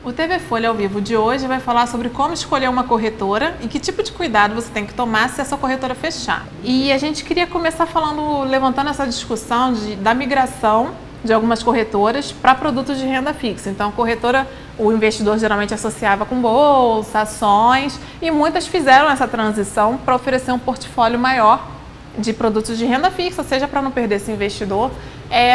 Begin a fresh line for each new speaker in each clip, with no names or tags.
O TV Folha ao Vivo de hoje vai falar sobre como escolher uma corretora e que tipo de cuidado você tem que tomar se essa corretora fechar. E a gente queria começar levantando essa discussão da migração de algumas corretoras para produtos de renda fixa. Então, a corretora, o investidor geralmente associava com bolsa, ações, e muitas fizeram essa transição para oferecer um portfólio maior de produtos de renda fixa, seja para não perder esse investidor.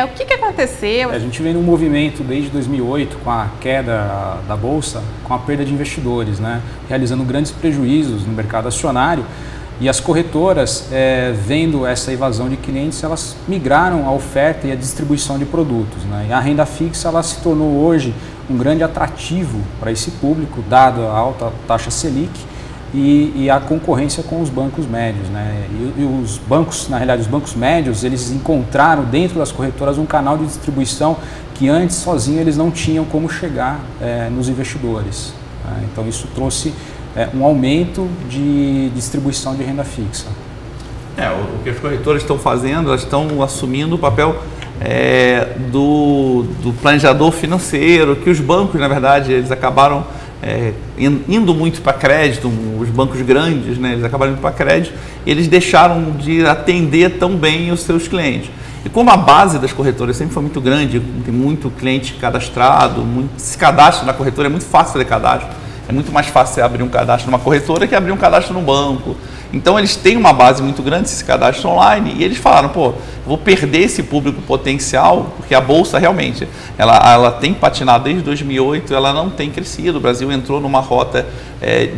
O que aconteceu?
A gente vem num movimento desde 2008, com a queda da Bolsa, com a perda de investidores, né? Realizando grandes prejuízos no mercado acionário. E as corretoras, vendo essa evasão de clientes, elas migraram a oferta e a distribuição de produtos, né? E a renda fixa ela se tornou hoje um grande atrativo para esse público, dado a alta taxa Selic e a concorrência com os bancos médios, né? E os bancos, na realidade, os bancos médios, eles encontraram dentro das corretoras um canal de distribuição que antes, sozinho, eles não tinham como chegar nos investidores, né? Então, isso trouxe um aumento de distribuição de renda fixa.
O que as corretoras estão fazendo, elas estão assumindo o papel do planejador financeiro, que os bancos, na verdade, eles acabaram indo muito para crédito, os bancos grandes, né, eles acabaram indo para crédito, eles deixaram de atender tão bem os seus clientes. E como a base das corretoras sempre foi muito grande, tem muito cliente cadastrado, esse cadastro na corretora é muito fácil fazer cadastro. É muito mais fácil você abrir um cadastro numa corretora que abrir um cadastro num banco. Então, eles têm uma base muito grande, esse cadastro online, e eles falaram, vou perder esse público potencial, porque a Bolsa realmente, ela tem patinado desde 2008, ela não tem crescido. O Brasil entrou numa rota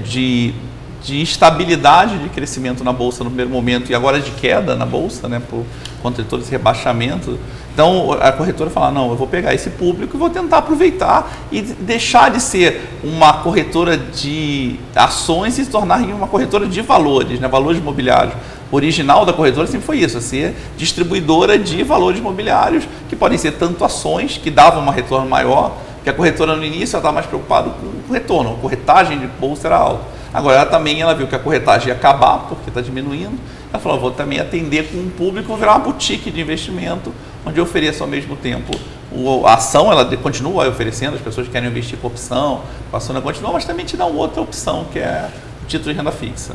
de estabilidade de crescimento na Bolsa no primeiro momento, e agora de queda na Bolsa, né, por conta de todo esse rebaixamento. Então, a corretora fala, não, eu vou pegar esse público e vou tentar aproveitar e deixar de ser uma corretora de ações e se tornar uma corretora de valores, né, valores imobiliários. O original da corretora sempre foi isso, ser distribuidora de valores imobiliários, que podem ser tanto ações, que davam um retorno maior, que a corretora no início estava mais preocupada com o retorno, a corretagem de bolsa era alta. Agora, ela viu que a corretagem ia acabar, porque está diminuindo. Ela falou, vou também atender com um público, vou virar uma boutique de investimento, onde eu ofereço ao mesmo tempo a ação, ela continua oferecendo, as pessoas que querem investir com opção, a ação continua, mas também te dá outra opção, que é o título de renda fixa.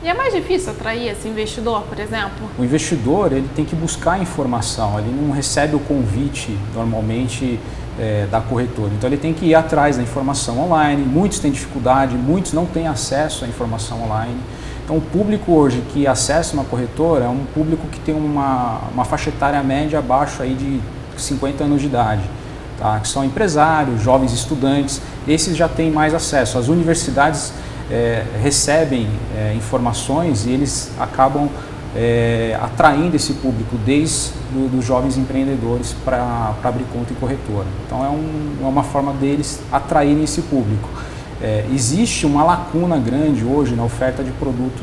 E é mais difícil atrair esse investidor, por exemplo?
O investidor, ele tem que buscar informação, ele não recebe o convite normalmente da corretora. Então, ele tem que ir atrás da informação online. Muitos têm dificuldade, muitos não têm acesso à informação online. Então, o público hoje que acessa uma corretora é um público que tem uma faixa etária média abaixo aí de 50 anos de idade, tá? Que são empresários, jovens estudantes. Esses já têm mais acesso. As universidades recebem informações e eles acabam atraindo esse público desde dos jovens empreendedores para abrir conta em corretora. Então, é uma forma deles atraírem esse público. Existe uma lacuna grande hoje na oferta de produto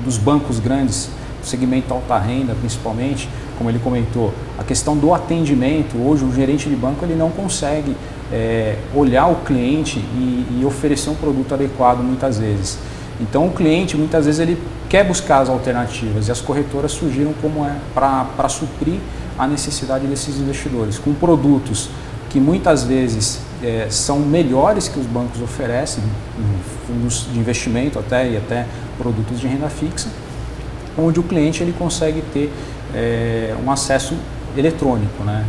dos bancos grandes, no segmento alta renda principalmente, como ele comentou. A questão do atendimento, hoje o gerente de banco ele não consegue olhar o cliente e oferecer um produto adequado muitas vezes. Então, o cliente muitas vezes ele quer buscar as alternativas e as corretoras surgiram como para suprir a necessidade desses investidores, com produtos que muitas vezes são melhores que os bancos oferecem, fundos de investimento e até produtos de renda fixa, onde o cliente ele consegue ter um acesso eletrônico, né?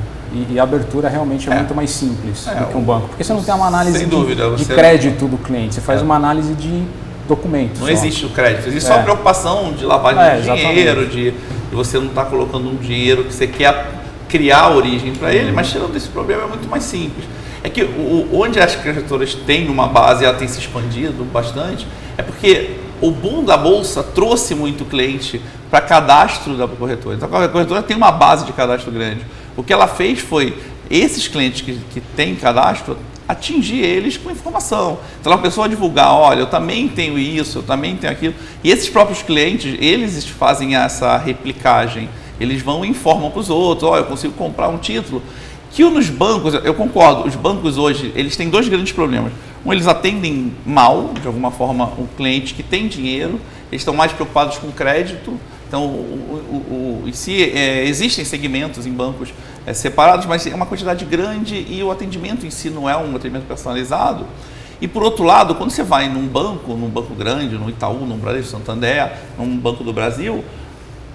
E a abertura realmente é muito mais simples do que um banco, porque você não tem uma análise de crédito do cliente, você faz uma análise de documentos.
Não existe o crédito, existe só a preocupação de lavagem de dinheiro, de você não estar colocando um dinheiro que você quer criar a origem para ele, mas tirando esse problema é muito mais simples. É que onde as corretoras têm uma base e ela tem se expandido bastante, é porque o boom da Bolsa trouxe muito cliente para cadastro da corretora. Então a corretora tem uma base de cadastro grande. O que ela fez foi, esses clientes que têm cadastro, atingir eles com informação. Então a pessoa divulgar, olha, eu também tenho isso, eu também tenho aquilo. E esses próprios clientes, eles fazem essa replicagem. Eles vão e informam para os outros, olha, eu consigo comprar um título. Que nos bancos, eu concordo, os bancos hoje, eles têm dois grandes problemas. Um, eles atendem mal, de alguma forma, o cliente que tem dinheiro, eles estão mais preocupados com crédito. Então, existem segmentos em bancos separados, mas é uma quantidade grande e o atendimento em si não é um atendimento personalizado. E por outro lado, quando você vai num banco grande, no Itaú, num Bradesco Santander, num Banco do Brasil,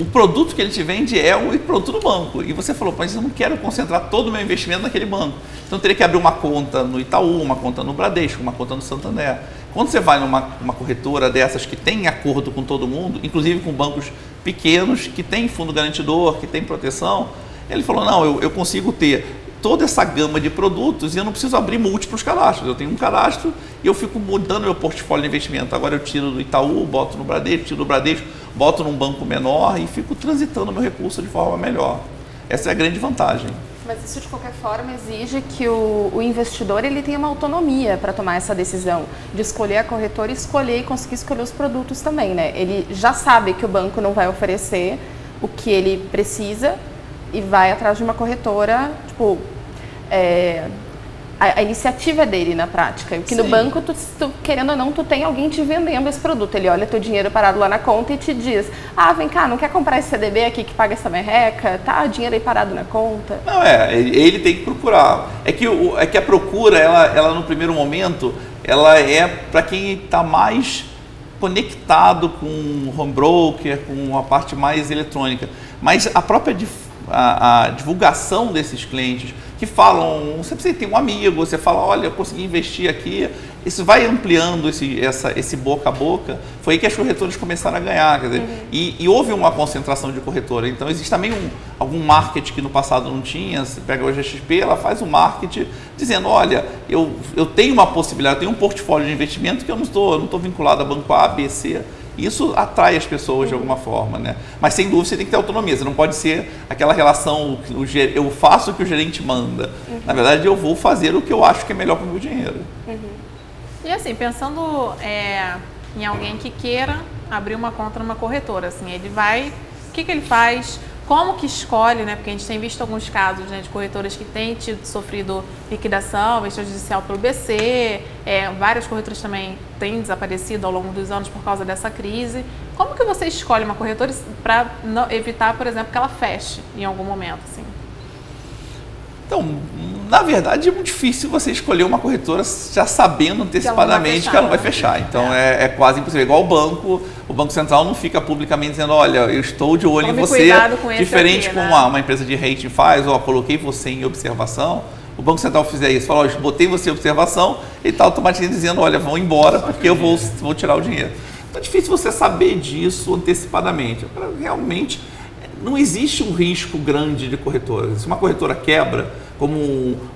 o produto que ele te vende é o produto do banco. E você falou, mas eu não quero concentrar todo o meu investimento naquele banco. Então eu teria que abrir uma conta no Itaú, uma conta no Bradesco, uma conta no Santander. Quando você vai numa corretora dessas que tem acordo com todo mundo, inclusive com bancos pequenos, que tem fundo garantidor, que tem proteção, ele falou, não, eu consigo ter toda essa gama de produtos e eu não preciso abrir múltiplos cadastros. Eu tenho um cadastro e eu fico mudando meu portfólio de investimento. Agora eu tiro do Itaú, boto no Bradesco, tiro do Bradesco, boto num banco menor e fico transitando meu recurso de forma melhor. Essa é a grande vantagem.
Mas isso, de qualquer forma, exige que o investidor ele tenha uma autonomia para tomar essa decisão de escolher a corretora, escolher e conseguir escolher os produtos também, né? Ele já sabe que o banco não vai oferecer o que ele precisa e vai atrás de uma corretora, tipo, a iniciativa é dele na prática. Porque no banco, tu, querendo ou não, tu tem alguém te vendendo esse produto. Ele olha teu dinheiro parado lá na conta e te diz, vem cá, não quer comprar esse CDB aqui que paga essa merreca? Tá, dinheiro aí parado na conta.
Não, ele tem que procurar. É que a procura, ela no primeiro momento, ela é para quem está mais conectado com o home broker, com a parte mais eletrônica. Mas a própria a divulgação desses clientes que falam, você precisa ter um amigo, você fala, olha, eu consegui investir aqui, isso vai ampliando esse boca a boca. Foi aí que as corretoras começaram a ganhar, quer dizer, e houve uma concentração de corretora. Então existe também algum marketing que no passado não tinha. Você pega hoje a XP, ela faz um marketing dizendo, olha, eu tenho uma possibilidade, eu tenho um portfólio de investimento que eu não estou vinculado a banco A, B, C. Isso atrai as pessoas de alguma forma, né? Mas sem dúvida você tem que ter autonomia, você não pode ser aquela relação, eu faço o que o gerente manda. Na verdade, eu vou fazer o que eu acho que é melhor para o meu dinheiro.
E assim, pensando em alguém que queira abrir uma conta numa corretora, assim, ele vai, o que ele faz, como que escolhe, né? Porque a gente tem visto alguns casos, né, de corretoras que têm sofrido liquidação extrajudicial pelo BC, várias corretoras também têm desaparecido ao longo dos anos por causa dessa crise. Como que você escolhe uma corretora para evitar, por exemplo, que ela feche em algum momento, assim?
Então, na verdade, é muito difícil você escolher uma corretora já sabendo antecipadamente que ela não vai fechar. Então, é quase impossível. Igual o Banco Central não fica publicamente dizendo, olha, eu estou de olho em você, diferente
aqui,
como
né?
uma empresa de rating faz, ou coloquei você em observação. O Banco Central fizer isso, fala, botei você em observação, ele está automaticamente dizendo, olha, vão embora porque eu vou tirar o dinheiro. Então, é difícil você saber disso antecipadamente. Realmente, não existe um risco grande de corretora. Se uma corretora quebra, como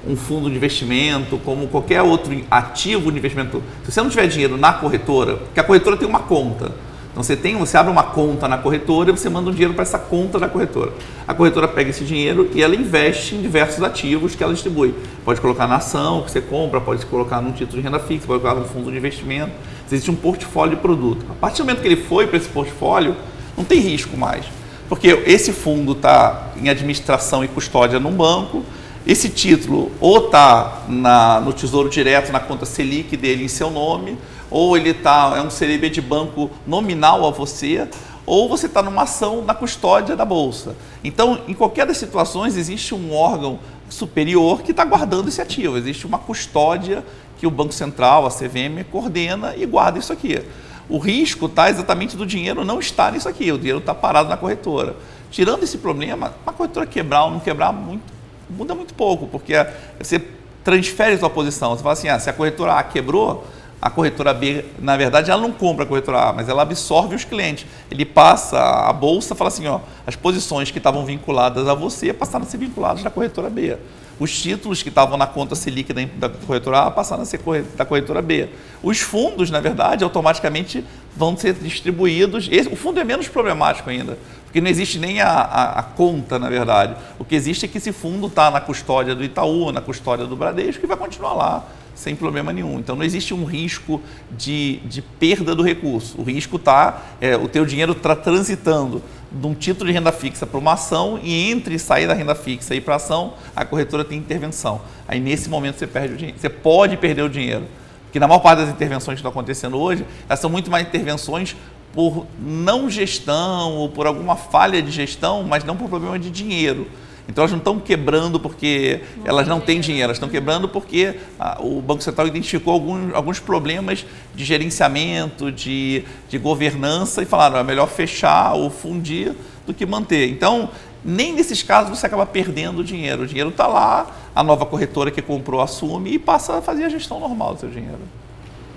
um fundo de investimento, como qualquer outro ativo de investimento, se você não tiver dinheiro na corretora, porque a corretora tem uma conta. Então você abre uma conta na corretora e você manda um dinheiro para essa conta da corretora. A corretora pega esse dinheiro e ela investe em diversos ativos que ela distribui. Pode colocar na ação que você compra, pode colocar num título de renda fixa, pode colocar num fundo de investimento. Existe um portfólio de produto. A partir do momento que ele foi para esse portfólio, não tem risco mais. Porque esse fundo está em administração e custódia num banco, esse título ou está no Tesouro Direto, na conta Selic dele em seu nome, ou ele é um CDB de banco nominal a você, ou você está numa ação na custódia da Bolsa. Então, em qualquer das situações, existe um órgão superior que está guardando esse ativo. Existe uma custódia que o Banco Central, a CVM, coordena e guarda isso aqui. O risco está exatamente do dinheiro não estar nisso aqui, o dinheiro está parado na corretora. Tirando esse problema, uma corretora quebrar ou não quebrar muda muito pouco, porque você transfere a sua posição. Você fala assim, se a corretora A quebrou, a corretora B, na verdade, ela não compra a corretora A, mas ela absorve os clientes. Ele passa a bolsa e fala assim, as posições que estavam vinculadas a você passaram a ser vinculadas da corretora B. Os títulos que estavam na conta Selic da corretora A passaram a ser da corretora B. Os fundos, na verdade, automaticamente vão ser distribuídos. O fundo é menos problemático ainda, porque não existe nem a conta, na verdade. O que existe é que esse fundo está na custódia do Itaú, na custódia do Bradesco, e vai continuar lá, sem problema nenhum. Então, não existe um risco de perda do recurso. O risco está, o teu dinheiro está transitando de um título de renda fixa para uma ação, e entre sair da renda fixa e ir para a ação, a corretora tem intervenção. Aí, nesse momento, você perde o dinheiro. Você pode perder o dinheiro. Porque na maior parte das intervenções que estão acontecendo hoje, elas são muito mais intervenções por não gestão ou por alguma falha de gestão, mas não por problema de dinheiro. Então elas não estão quebrando porque elas não têm dinheiro, elas estão quebrando porque o Banco Central identificou alguns problemas de gerenciamento, de governança e falaram, é melhor fechar ou fundir do que manter. Então, nem nesses casos você acaba perdendo dinheiro. O dinheiro está lá, a nova corretora que comprou assume e passa a fazer a gestão normal do seu dinheiro.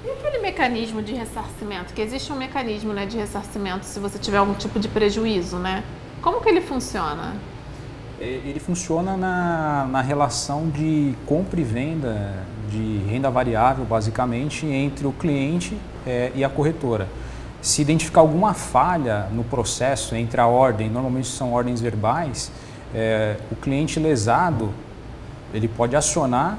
E aquele mecanismo de ressarcimento? Que existe um mecanismo, né, de ressarcimento se você tiver algum tipo de prejuízo, né? Como que ele funciona?
Ele funciona na relação de compra e venda de renda variável, basicamente, entre o cliente e a corretora. Se identificar alguma falha no processo entre a ordem, normalmente são ordens verbais, o cliente lesado ele pode acionar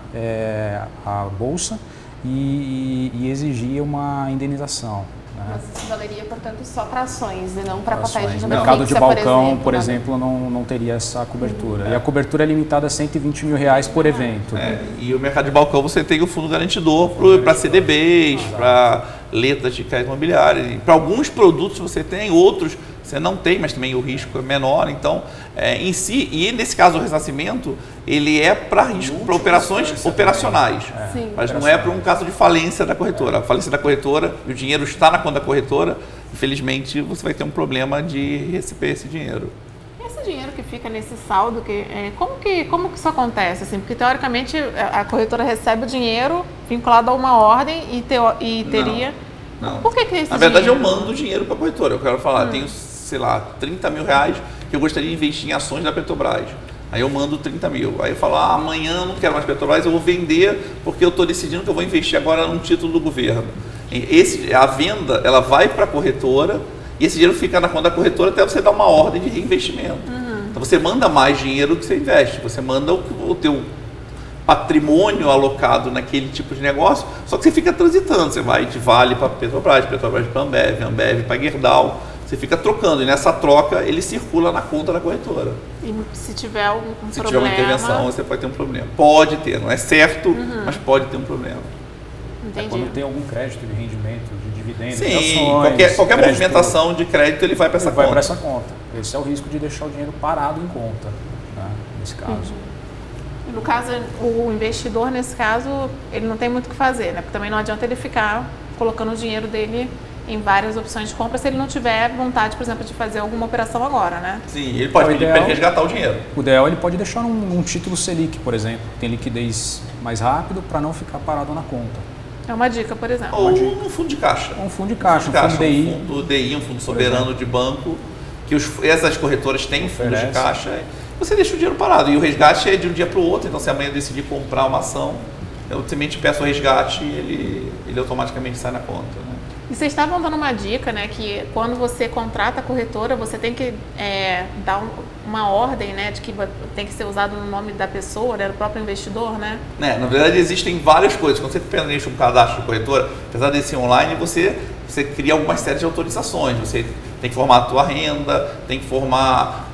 a bolsa e exigir uma indenização.
Mas isso valeria, portanto, só para ações e não para papéis de renda
fixa. No mercado de balcão, por
né?
exemplo, não teria essa cobertura. E a cobertura é limitada a R$120 mil por evento.
E o mercado de balcão você tem o fundo garantidor para CDBs, para letras de crédito imobiliário. Para alguns produtos você tem, outros você não tem, mas também o risco é menor. Então, em si, e nesse caso o ressarcimento, ele é para risco, para operações operacionais. Mas não é para um caso de falência da corretora. A falência da corretora, e o dinheiro está na conta da corretora, infelizmente você vai ter um problema de receber esse dinheiro.
Esse dinheiro que fica nesse saldo, como que isso acontece? Assim, porque teoricamente a corretora recebe o dinheiro vinculado a uma ordem e teria...
Não.
Por que é esse
Na verdade,
dinheiro?
eu mando dinheiro para a corretora. Eu quero falar, tenho, sei lá, R$30 mil que eu gostaria de investir em ações da Petrobras. Aí eu mando 30 mil. Aí eu falo, amanhã eu não quero mais Petrobras, eu vou vender porque eu estou decidindo que eu vou investir agora num título do governo. A venda, ela vai para a corretora e esse dinheiro fica na conta da corretora até você dar uma ordem de reinvestimento. Então você manda mais dinheiro do que você investe. Você manda o teu patrimônio alocado naquele tipo de negócio, só que você fica transitando. Você vai de Vale para Petrobras para Ambev, Ambev para Gerdau. Você fica trocando e nessa troca ele circula na conta da corretora.
E se tiver algum problema...
Se tiver uma intervenção, você pode ter um problema. Pode ter, não é certo, mas pode ter um problema.
Entendi.
Quando tem algum crédito de rendimento, de dividendos,
Sim,
de ações,
qualquer movimentação de crédito ele vai para essa conta.
Vai para essa conta. Esse é o risco de deixar o dinheiro parado em conta, né, nesse caso.
No caso, o investidor, nesse caso, ele não tem muito o que fazer, né? Porque também não adianta ele ficar colocando o dinheiro dele em várias opções de compra se ele não tiver vontade, por exemplo, de fazer alguma operação agora, né?
Sim, ele pode pedir para ele resgatar o dinheiro.
O ideal ele pode deixar um título Selic, por exemplo, que tem liquidez mais rápido para não ficar parado na conta.
É uma dica, por exemplo.
Ou um fundo de caixa.
Um fundo de caixa, um fundo DI.
Um fundo DI, um fundo soberano de banco, que essas corretoras têm fundos de caixa. Você deixa o dinheiro parado. E o resgate é de um dia para o outro. Então, se amanhã eu decidir comprar uma ação, eu simplesmente peço o resgate e ele automaticamente sai na conta. Né?
E vocês estavam dando uma dica, né? Que quando você contrata a corretora, você tem que dar uma ordem, né? De que tem que ser usado no nome da pessoa, né, do próprio investidor, né?
Na verdade, existem várias coisas. Quando você preenche um cadastro de corretora, apesar de ser online, você cria algumas séries de autorizações. Você tem que formar a tua renda, tem que formar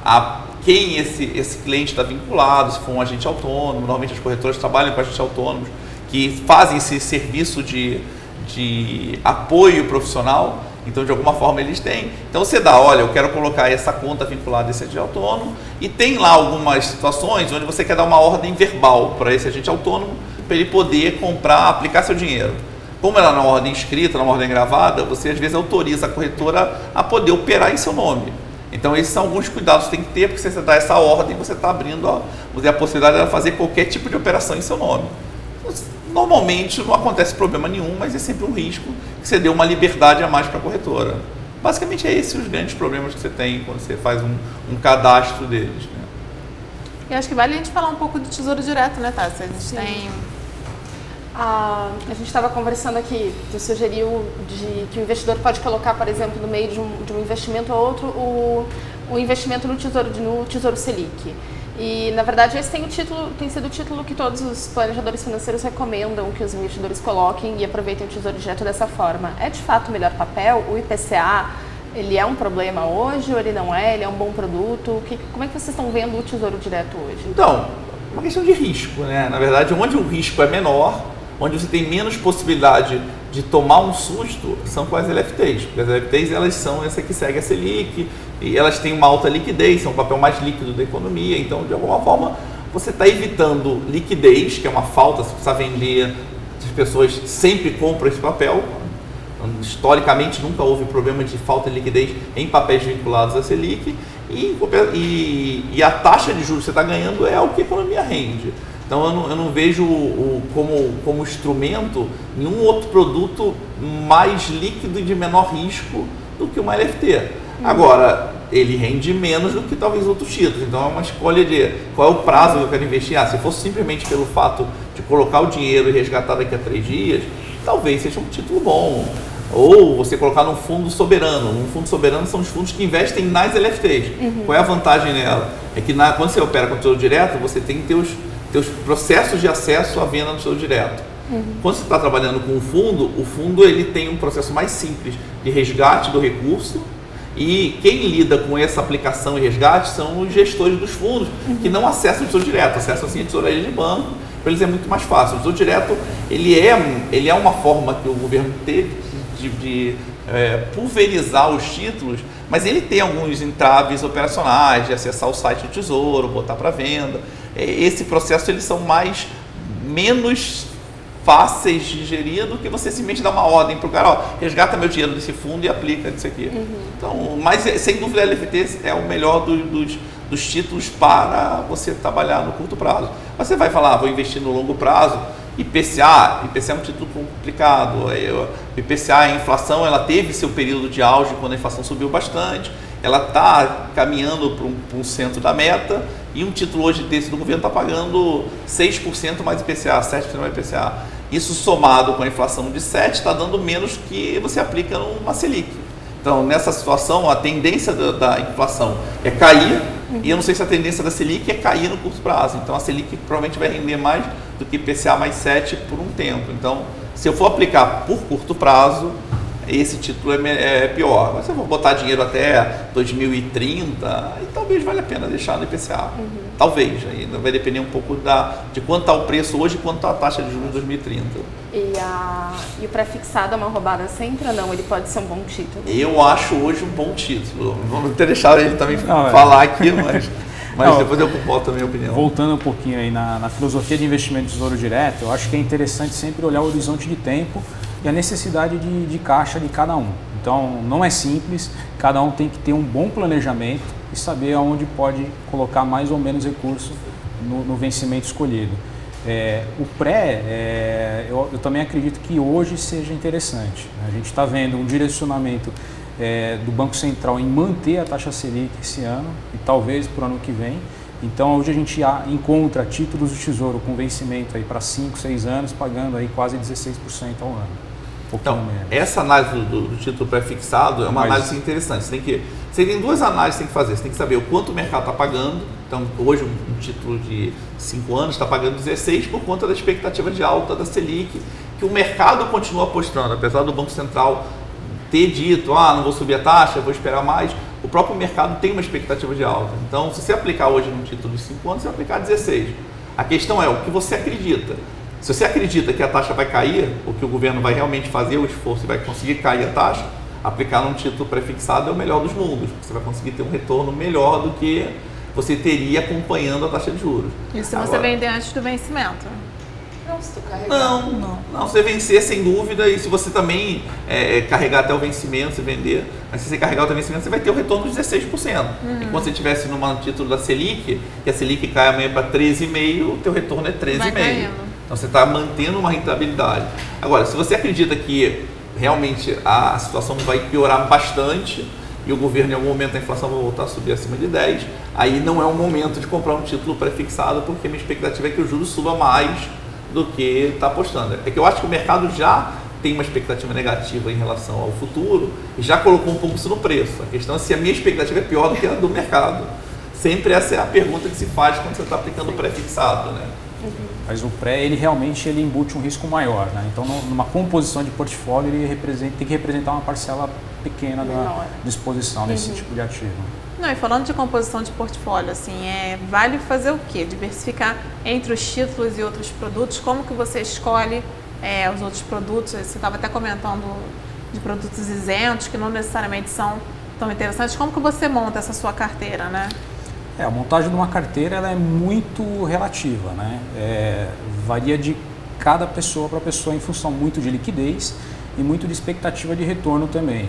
quem esse cliente está vinculado, se for um agente autônomo. Normalmente as corretoras trabalham com agentes autônomos que fazem esse serviço de apoio profissional, então de alguma forma eles têm. Então você dá, olha, eu quero colocar essa conta vinculada a esse agente autônomo e tem lá algumas situações onde você quer dar uma ordem verbal para esse agente autônomo para ele poder comprar, aplicar seu dinheiro. Como ela é na ordem escrita, na ordem gravada, você às vezes autoriza a corretora a poder operar em seu nome. Então esses são alguns cuidados que tem que ter, porque se você dá essa ordem, você está abrindo a possibilidade de ela fazer qualquer tipo de operação em seu nome. Normalmente não acontece problema nenhum, mas é sempre um risco que você dê uma liberdade a mais para a corretora. Basicamente é esses os grandes problemas que você tem quando você faz um cadastro deles. Né?
E acho que vale a gente falar um pouco do Tesouro Direto, né, Tati? A gente tem...
A gente estava conversando aqui, tu sugeriu que o investidor pode colocar, por exemplo, no meio de um investimento ou outro, o investimento no Tesouro Selic. E, na verdade, esse tem sido o título que todos os planejadores financeiros recomendam que os investidores coloquem e aproveitem o Tesouro Direto dessa forma. É, de fato, o melhor papel? O IPCA, ele é um problema hoje ou ele não é? Ele é um bom produto? Como é que vocês estão vendo o Tesouro Direto hoje?
Então, uma questão de risco, né? Na verdade, onde o risco é menor, onde você tem menos possibilidade de tomar um susto, são com as LFTs. Porque as LFTs, elas são essa que segue a Selic, e elas têm uma alta liquidez, são o papel mais líquido da economia, então de alguma forma você está evitando liquidez, que é uma falta, se precisar vender, as pessoas sempre compram esse papel. Historicamente nunca houve problema de falta de liquidez em papéis vinculados à Selic, e a taxa de juros que você está ganhando é o que a economia rende. Então eu não vejo como instrumento nenhum outro produto mais líquido e de menor risco do que uma LFT. Agora, ele rende menos do que talvez outros títulos, então é uma escolha de qual é o prazo que eu quero investir. Se fosse simplesmente pelo fato de colocar o dinheiro e resgatar daqui a 3 dias, talvez seja um título bom. Ou você colocar num fundo soberano. Um fundo soberano são os fundos que investem nas LFTs. Qual é a vantagem nela? É que quando você opera com o Tesouro Direto, você tem que ter os processos de acesso à venda no Tesouro Direto. Quando você está trabalhando com o fundo ele tem um processo mais simples de resgate do recurso, e quem lida com essa aplicação e resgate são os gestores dos fundos, que não acessam o Tesouro Direto, acessam assim a tesouraria de banco. Para eles é muito mais fácil. O Tesouro Direto ele é uma forma que o governo teve de pulverizar os títulos, mas ele tem alguns entraves operacionais de acessar o site do Tesouro, botar para venda. Esse processo eles são menos fáceis de gerir do que você simplesmente dar uma ordem para o cara, resgata meu dinheiro desse fundo e aplica isso aqui. Então, mas sem dúvida a LFT é o melhor dos títulos para você trabalhar no curto prazo. Mas você vai falar, vou investir no longo prazo. IPCA é um título complicado. IPCA, a inflação, ela teve seu período de auge quando a inflação subiu bastante. Ela está caminhando para um centro da meta, e um título hoje desse do governo está pagando 6% mais IPCA, 7% mais IPCA. Isso somado com a inflação de 7% está dando menos que você aplica numa Selic. Então, nessa situação, a tendência da inflação é cair, e eu não sei se a tendência da Selic é cair no curto prazo. Então, a Selic provavelmente vai render mais do que IPCA mais 7 por um tempo. Então, se eu for aplicar por curto prazo, esse título é pior. Mas se eu vou botar dinheiro até 2030, aí talvez valha a pena deixar no IPCA. Talvez, ainda vai depender um pouco de quanto está o preço hoje e quanto está a taxa de juros em 2030.
E o pré-fixado é uma roubada sempre ou não? Ele pode ser um bom título?
Eu acho hoje um bom título. Vamos ter deixado ele também falar aqui, mas depois eu boto a minha opinião.
Voltando um pouquinho aí na filosofia de investimento de Tesouro Direto, eu acho que é interessante sempre olhar o horizonte de tempo e a necessidade de caixa de cada um. Então, não é simples, cada um tem que ter um bom planejamento e saber aonde pode colocar mais ou menos recurso no vencimento escolhido. O pré, eu também acredito que hoje seja interessante. A gente está vendo um direcionamento do Banco Central em manter a taxa Selic esse ano e talvez para o ano que vem. Então, hoje a gente encontra títulos do Tesouro com vencimento para 5, 6 anos, pagando aí quase 16% ao ano.
Então, essa análise do título pré-fixado é uma análise interessante. Você tem 2 análises que tem que fazer. Você tem que saber o quanto o mercado está pagando. Então, hoje um título de 5 anos está pagando 16 por conta da expectativa de alta da Selic, que o mercado continua apostando. Apesar do Banco Central ter dito, não vou subir a taxa, vou esperar mais, o próprio mercado tem uma expectativa de alta. Então, se você aplicar hoje num título de 5 anos, você vai aplicar 16. A questão é o que você acredita. Se você acredita que a taxa vai cair, ou que o governo vai realmente fazer o esforço e vai conseguir cair a taxa, aplicar num título pré-fixado é o melhor dos mundos. Você vai conseguir ter um retorno melhor do que você teria acompanhando a taxa de juros.
E se você vender antes do vencimento?
Não, se tu carregar.
Não, você vencer sem dúvida, e se você também carregar até o vencimento, você vender, mas se você carregar até o vencimento, você vai ter o retorno de 16%. E quando você estivesse num título da Selic, e a Selic cai amanhã para 13,5%, o teu retorno é 13,5%. Então você está mantendo uma rentabilidade. Agora, se você acredita que realmente a situação vai piorar bastante e o governo em algum momento a inflação vai voltar a subir acima de 10%, aí não é o momento de comprar um título pré-fixado, porque a minha expectativa é que o juros suba mais do que está apostando. É que eu acho que o mercado já tem uma expectativa negativa em relação ao futuro e já colocou um pouco isso no preço. A questão é se a minha expectativa é pior do que a do mercado. Sempre essa é a pergunta que se faz quando você está aplicando o pré-fixado, né?
Mas o pré, ele realmente embute um risco maior, né? Então, numa composição de portfólio, ele tem que representar uma parcela pequena da disposição desse tipo de ativo.
Não, e falando de composição de portfólio, assim, vale fazer o quê? Diversificar entre os títulos e outros produtos? Como que você escolhe os outros produtos. Você estava até comentando de produtos isentos, que não necessariamente são tão interessantes. Como que você monta essa sua carteira, né?
A montagem de uma carteira ela é muito relativa, né? Varia de cada pessoa para pessoa em função muito de liquidez e muito de expectativa de retorno também.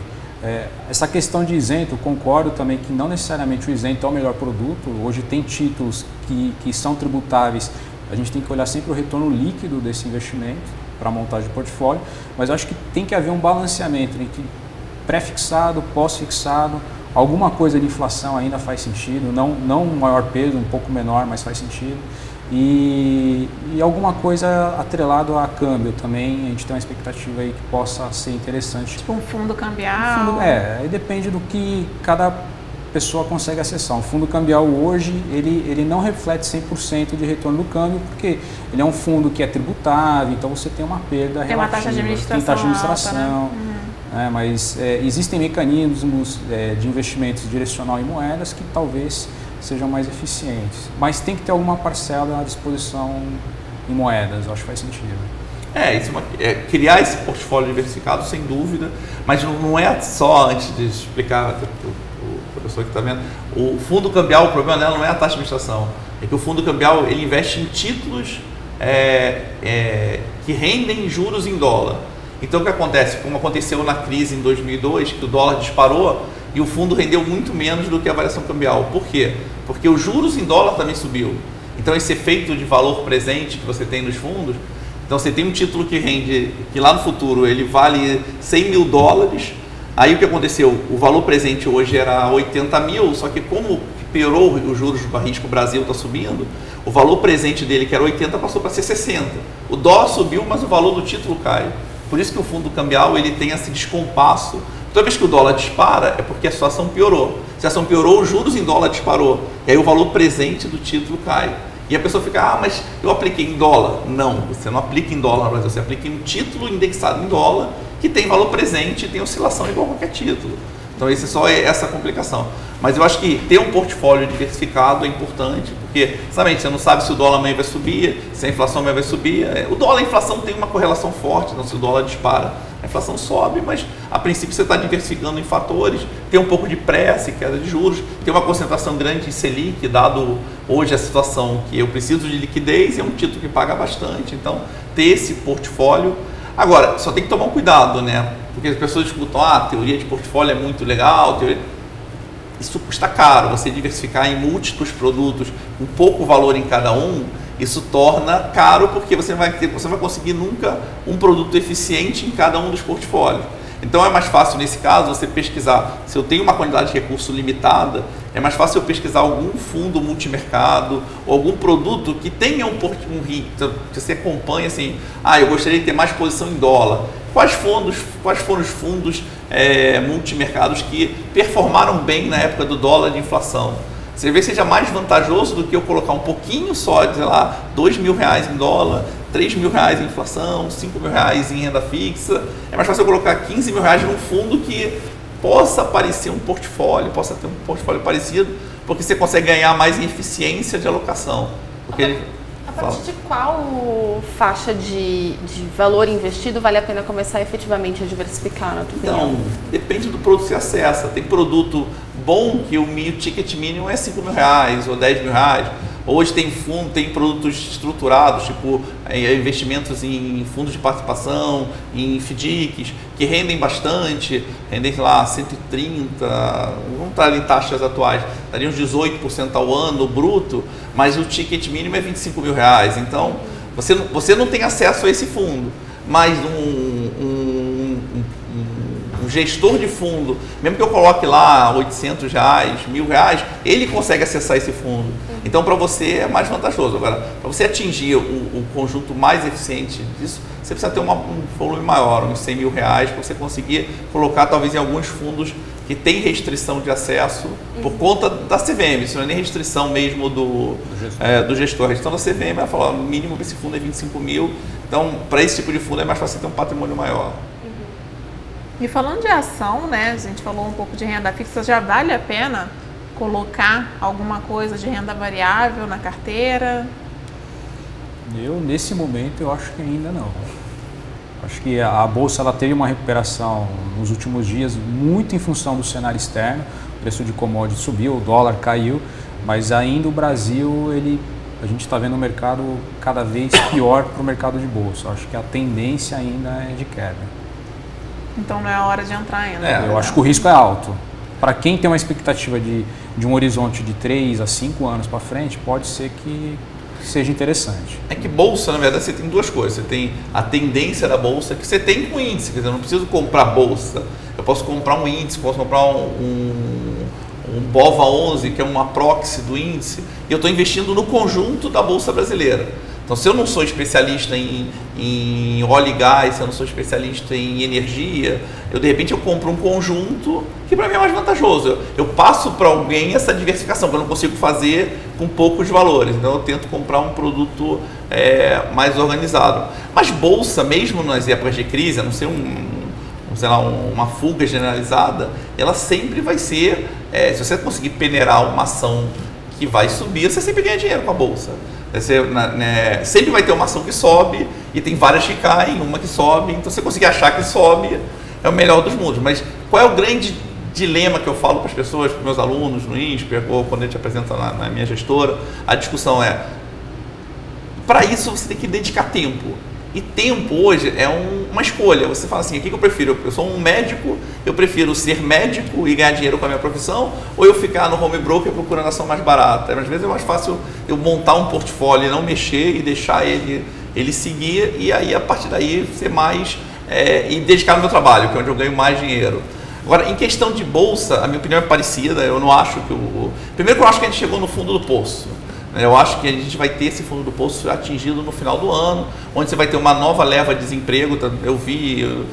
Essa questão de isento, concordo também que não necessariamente o isento é o melhor produto. Hoje tem títulos que são tributáveis, a gente tem que olhar sempre o retorno líquido desse investimento para a montagem de portfólio, mas eu acho que tem que haver um balanceamento entre pré-fixado, pós-fixado, alguma coisa de inflação ainda faz sentido, não um maior peso, um pouco menor, mas faz sentido. E alguma coisa atrelado a câmbio também, a gente tem uma expectativa aí que possa ser interessante.
Tipo um fundo cambial?
Aí depende do que cada pessoa consegue acessar. Um fundo cambial hoje, ele não reflete 100% de retorno do câmbio, porque ele é um fundo que é tributável, então você tem uma perda relativa.
Tem uma taxa de administração.
Tem taxa de administração.
Alta, né?
Mas existem mecanismos de investimento direcional em moedas que talvez sejam mais eficientes. Mas tem que ter alguma parcela à disposição em moedas, eu acho que faz sentido.
Criar esse portfólio diversificado, sem dúvida, mas não é só, antes de explicar para a pessoa que está vendo, o fundo cambial, o problema dela não é a taxa de administração, é que o fundo cambial ele investe em títulos que rendem juros em dólar. Então o que acontece, como aconteceu na crise em 2002, que o dólar disparou e o fundo rendeu muito menos do que a variação cambial. Por quê? Porque os juros em dólar também subiu. Então esse efeito de valor presente que você tem nos fundos, então você tem um título que rende, que lá no futuro ele vale 100 mil dólares, aí o que aconteceu? O valor presente hoje era 80 mil, só que como piorou os juros do risco, o Brasil está subindo, o valor presente dele, que era 80, passou para ser 60. O dólar subiu, mas o valor do título cai. Por isso que o fundo cambial ele tem esse descompasso. Toda vez que o dólar dispara, é porque a situação piorou. Se a situação piorou, os juros em dólar disparou. E aí o valor presente do título cai. E a pessoa fica, mas eu apliquei em dólar. Não, você não aplica em dólar no Brasil, você aplica em um título indexado em dólar, que tem valor presente e tem oscilação igual a qualquer título. Então esse só é essa complicação. Mas eu acho que ter um portfólio diversificado é importante, porque sabe, você não sabe se o dólar amanhã vai subir, se a inflação amanhã vai subir. O dólar e a inflação tem uma correlação forte, então se o dólar dispara, a inflação sobe, mas a princípio você está diversificando em fatores, tem um pouco de pressa e queda de juros, tem uma concentração grande em Selic, dado hoje a situação que eu preciso de liquidez, é um título que paga bastante, então ter esse portfólio. Agora, só tem que tomar um cuidado, né? Porque as pessoas discutem, a teoria de portfólio é muito legal, isso custa caro, você diversificar em múltiplos produtos, com pouco valor em cada um, isso torna caro porque você não vai conseguir nunca um produto eficiente em cada um dos portfólios. Então é mais fácil nesse caso você pesquisar, se eu tenho uma quantidade de recurso limitada, é mais fácil eu pesquisar algum fundo multimercado ou algum produto que tenha um risco, que você acompanha assim, eu gostaria de ter mais posição em dólar. Quais foram os fundos multimercados que performaram bem na época do dólar de inflação? Você vê que seja mais vantajoso do que eu colocar um pouquinho só, sei lá, R$2.000 em dólar, R$3.000 em inflação, R$5.000 em renda fixa. É mais fácil eu colocar R$15.000 num fundo que possa parecer um portfólio, possa ter um portfólio parecido, porque você consegue ganhar mais em eficiência de alocação. Porque
a partir de qual faixa de valor investido vale a pena começar efetivamente a diversificar, na tua opinião?
Então, depende do produto que você acessa. Tem produto bom que o ticket mínimo é R$5.000 ou R$10.000. Hoje tem produtos estruturados, tipo investimentos em fundos de participação, em FDICs, que rendem bastante, rendem lá 130, vamos estar em taxas atuais, daria uns 18% ao ano bruto, mas o ticket mínimo é R$25.000. Então, você não tem acesso a esse fundo, mas um gestor de fundo, mesmo que eu coloque lá R$800, R$1.000, ele consegue acessar esse fundo. Então, para você é mais vantajoso. Agora, para você atingir o conjunto mais eficiente disso, você precisa ter um volume maior, uns R$100.000, para você conseguir colocar talvez em alguns fundos que tem restrição de acesso por conta da CVM. Isso não é nem restrição mesmo do gestor. A restrição da CVM, ela fala, o mínimo desse fundo é 25 mil. Então, para esse tipo de fundo é mais fácil ter um patrimônio maior.
E falando de ação, né, a gente falou um pouco de renda fixa, já vale a pena colocar alguma coisa de renda variável na carteira?
Nesse momento, eu acho que ainda não. Acho que a Bolsa ela teve uma recuperação nos últimos dias muito em função do cenário externo, o preço de commodities subiu, o dólar caiu, mas ainda o Brasil, a gente está vendo o mercado cada vez pior para o mercado de Bolsa. Acho que a tendência ainda é de queda.
Então não é a hora de entrar ainda.
Eu acho que o risco é alto. Para quem tem uma expectativa de um horizonte de 3 a 5 anos para frente, pode ser que seja interessante.
É que bolsa, na verdade, você tem duas coisas. Você tem a tendência da bolsa, que você tem com índice. Quer dizer, eu não preciso comprar bolsa. Eu posso comprar um índice, posso comprar um BOVA11, que é uma proxy do índice, e eu estou investindo no conjunto da Bolsa Brasileira. Então, se eu não sou especialista em óleo e gás, se eu não sou especialista em energia, de repente eu compro um conjunto que para mim é mais vantajoso. Eu passo para alguém essa diversificação, que eu não consigo fazer com poucos valores. Então, eu tento comprar um produto mais organizado. Mas bolsa, mesmo nas épocas de crise, a não ser sei lá, uma fuga generalizada, ela sempre vai ser, se você conseguir peneirar uma ação que vai subir, você sempre ganha dinheiro com a bolsa. Sempre vai ter uma ação que sobe e tem várias que caem, uma que sobe, então você conseguir achar que sobe é o melhor dos mundos. Mas qual é o grande dilema que eu falo para as pessoas, para os meus alunos no INSPER, ou quando a gente apresenta na minha gestora? A discussão é, para isso você tem que dedicar tempo. E tempo hoje é uma escolha. Você fala assim, o que eu prefiro? Eu sou um médico, eu prefiro ser médico e ganhar dinheiro com a minha profissão, ou eu ficar no home broker procurando ação mais barata? Às vezes é mais fácil eu montar um portfólio e não mexer e deixar ele seguir, e aí a partir daí ser mais e dedicar no meu trabalho, que é onde eu ganho mais dinheiro. Agora, em questão de bolsa, a minha opinião é parecida. Eu não acho que primeiro que eu acho que a gente chegou no fundo do poço. Eu acho que a gente vai ter esse fundo do poço atingido no final do ano, onde você vai ter uma nova leva de desemprego. Eu vi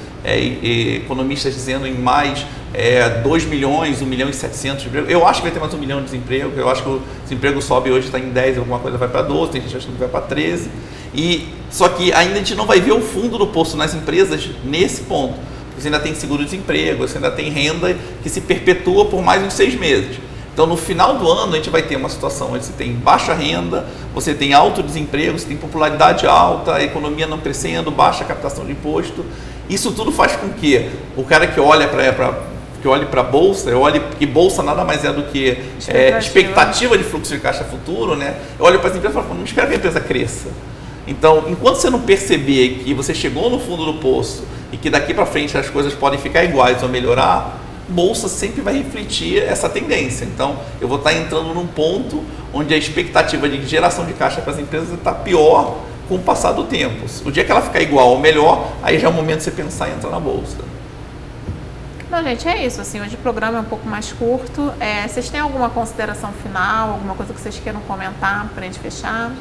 economistas dizendo em mais 2 milhões, 1 milhão e 700 de emprego. Eu acho que vai ter mais 1 milhão de desemprego. Eu acho que o desemprego sobe hoje, está em 10, alguma coisa vai para 12, tem gente achando que vai para 13. Só que ainda a gente não vai ver o fundo do poço nas empresas nesse ponto. Você ainda tem seguro-desemprego, você ainda tem renda que se perpetua por mais uns 6 meses. Então, no final do ano, a gente vai ter uma situação onde você tem baixa renda, você tem alto desemprego, você tem popularidade alta, a economia não crescendo, baixa captação de imposto. Isso tudo faz com que o cara que olha para a bolsa, que bolsa nada mais é do que expectativa de fluxo de caixa futuro, né? Eu olho para as empresas e falo, não espero que a empresa cresça. Então, enquanto você não perceber que você chegou no fundo do poço e que daqui para frente as coisas podem ficar iguais ou melhorar, bolsa sempre vai refletir essa tendência. Então, eu vou estar entrando num ponto onde a expectativa de geração de caixa para as empresas está pior com o passar do tempo. O dia que ela ficar igual ou melhor, aí já é o momento de você pensar em entrar na bolsa.
Não, gente, é isso. Assim, hoje o programa é um pouco mais curto. Vocês têm alguma consideração final, alguma coisa que vocês queiram comentar para a gente fechar?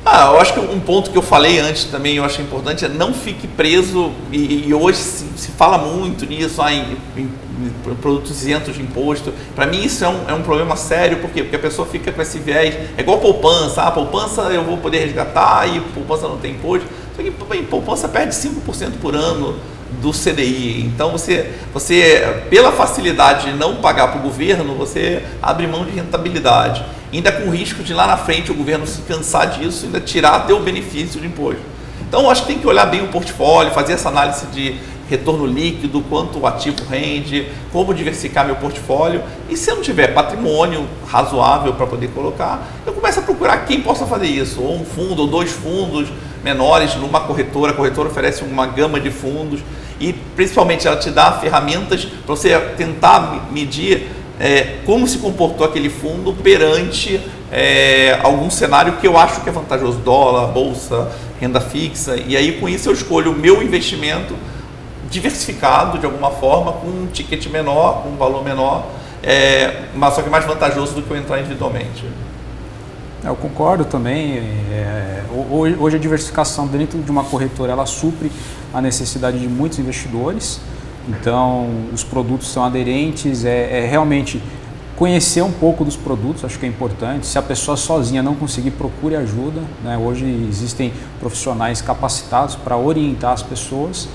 Eu acho que um ponto que eu falei antes também, eu acho importante, é não fique preso, e hoje se fala muito nisso, em produtos isentos de imposto. Para mim isso é um problema sério. Por quê? Porque a pessoa fica com esse viés, é igual poupança, poupança eu vou poder resgatar e poupança não tem imposto. Só que poupança perde 5% por ano do CDI. Então você, pela facilidade de não pagar para o governo, você abre mão de rentabilidade. Ainda com o risco de lá na frente o governo se cansar disso e ainda tirar até o benefício de imposto. Então, eu acho que tem que olhar bem o portfólio, fazer essa análise de retorno líquido, quanto o ativo rende, como diversificar meu portfólio. E se eu não tiver patrimônio razoável para poder colocar, eu começo a procurar quem possa fazer isso, ou um fundo, ou 2 fundos menores numa corretora. A corretora oferece uma gama de fundos e, principalmente, ela te dá ferramentas para você tentar medir como se comportou aquele fundo perante algum cenário que eu acho que é vantajoso, dólar, bolsa, renda fixa, e aí com isso eu escolho o meu investimento diversificado de alguma forma, com um ticket menor, com um valor menor, mas só que mais vantajoso do que eu entrar individualmente.
Eu concordo também. Hoje a diversificação dentro de uma corretora, ela supre a necessidade de muitos investidores. Então, os produtos são aderentes, realmente conhecer um pouco dos produtos, acho que é importante. Se a pessoa sozinha não conseguir, procure ajuda, né? Hoje existem profissionais capacitados para orientar as pessoas,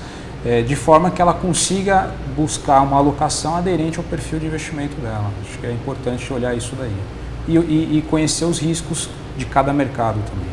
de forma que ela consiga buscar uma alocação aderente ao perfil de investimento dela. Acho que é importante olhar isso daí. E conhecer os riscos de cada mercado também.